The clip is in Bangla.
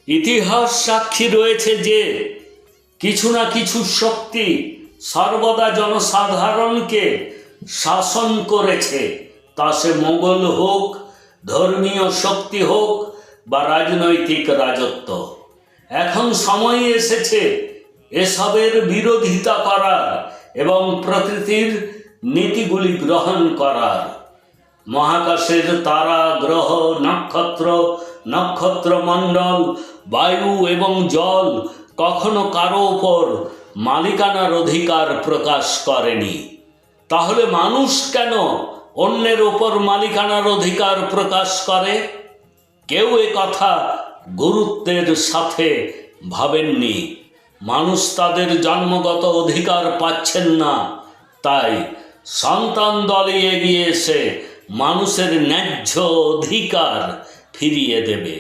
ইতিহাস সাক্ষী রয়েছে যে কিছু না কিছু শক্তি সর্বদা জনসাধারণকে শাসন করেছে, তা সে মোগল হোক, ধর্মীয় শক্তি হোক বা রাজনৈতিক রাজত্ব। এখন সময় এসেছে এসবের বিরোধিতা করার এবং প্রকৃতির নীতিগুলি গ্রহণ করার। মহাকাশের তারা, গ্রহ, নক্ষত্র, নক্ষত্রমণ্ডল, বায়ু এবং জল কখনো কারো ওপর মালিকানার অধিকার প্রকাশ করেনি। তাহলে মানুষ কেন অন্যের ওপর মালিকানার অধিকার প্রকাশ করে? কেউ এ কথা গুরুত্বের সাথে ভাবেননি। মানুষ তাদের জন্মগত অধিকার পাচ্ছেন না, তাই সন্তান দলে এগিয়ে এসে মানুষের ন্যায্য অধিকার ফিরিয়ে দেবে।